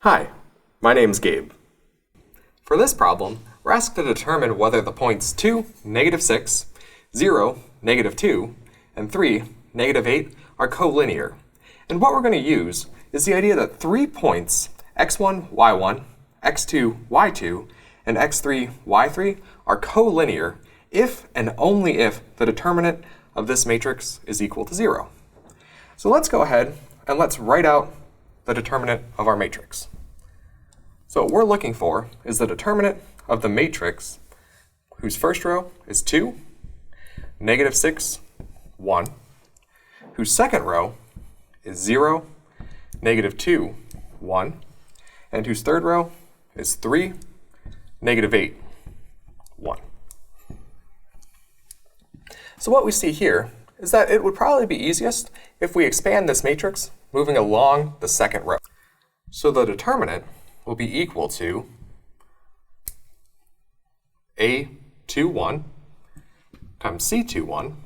Hi, my name's Gabe. For this problem, we're asked to determine whether the points 2, -6, 0, -2, and 3, -8 are collinear. And what we're going to use is the idea that 3 points, x1, y1, x2, y2, and x3, y3 are collinear if and only if the determinant of this matrix is equal to 0. So let's go ahead and let's write out the determinant of our matrix. So what we're looking for is the determinant of the matrix whose first row is 2, -6, 1, whose second row is 0, -2, 1, and whose third row is 3, -8, 1. So what we see here is that it would probably be easiest if we expand this matrix moving along the second row. So the determinant will be equal to A21 times C21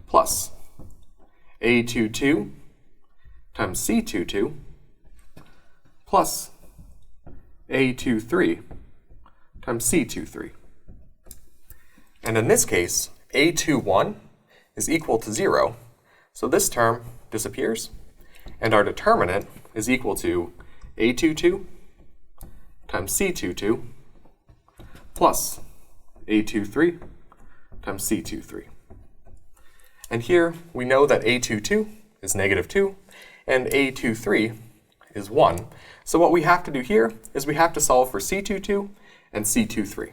plus A22 times C22 plus A23 times C23. And in this case, A21 is equal to 0, so this term disappears, and our determinant is equal to A22 times C22 plus A23 times C23. And here we know that A22 is -2 and A23 is 1. So what we have to do here is we have to solve for C22 and C23.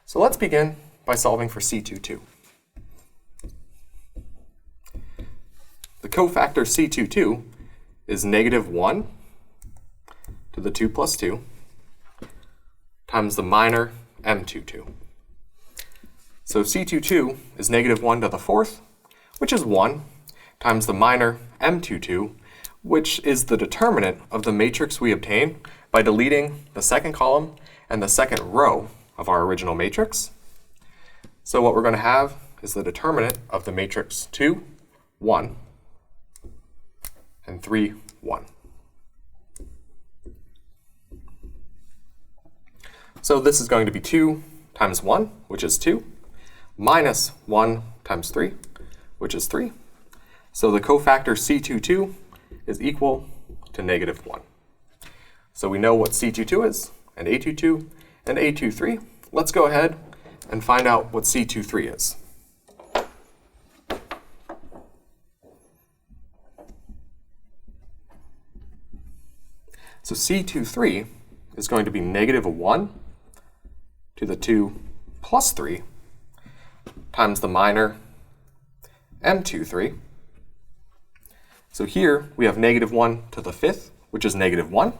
So let's begin by solving for C22. The cofactor C22 is -1 to the 2 plus 2 times the minor M22. So C22 is -1 to the 4th, which is 1, times the minor M22, which is the determinant of the matrix we obtain by deleting the second column and the second row of our original matrix. So what we're going to have is the determinant of the matrix 2, 1, and 3, 1. So this is going to be 2 times 1, which is 2, minus 1 times 3, which is 3. So the cofactor C22 is equal to -1. So we know what C22 is, and A22, and A23. Let's go ahead and find out what C23 is. So C23 is going to be -1 to the 2 plus 3 times the minor M23. So here we have -1 to the 5th, which is -1.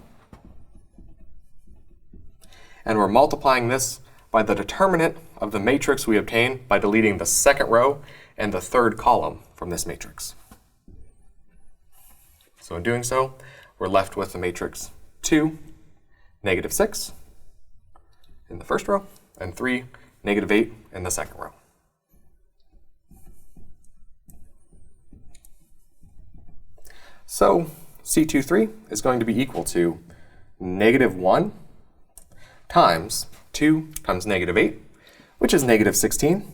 And we're multiplying this by the determinant of the matrix we obtain by deleting the second row and the third column from this matrix. So in doing so, we're left with the matrix 2, -6 in the first row, and 3, -8 in the second row. So C23 is going to be equal to -1 times 2 times -8, which is -16.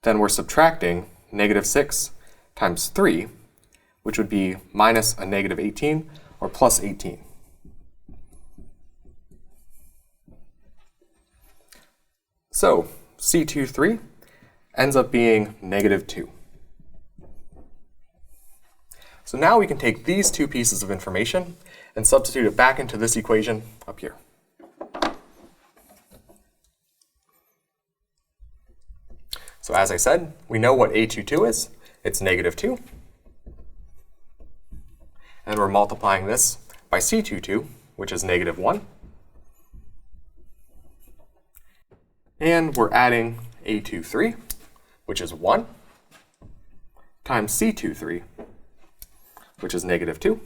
Then we're subtracting -6 times 3, which would be minus a -18 or plus 18. So C23 ends up being -2. So now we can take these two pieces of information and substitute it back into this equation up here. So as I said, we know what A22 is. It's -2. And we're multiplying this by C22, which is -1. And we're adding A23, which is 1, times C23, which is -2.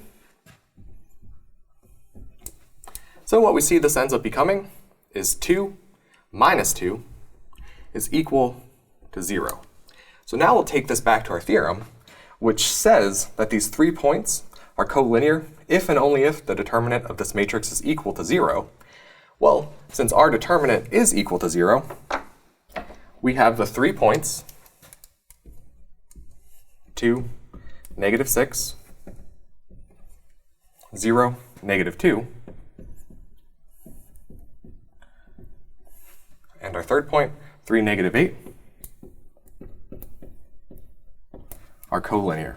So what we see this ends up becoming is 2 minus 2 is equal to 0. So now we'll take this back to our theorem, which says that these 3 points are collinear if and only if the determinant of this matrix is equal to 0. Well, since our determinant is equal to 0, we have the 3 points, 2, -6, 0, -2, and our third point, 3, -8, are collinear.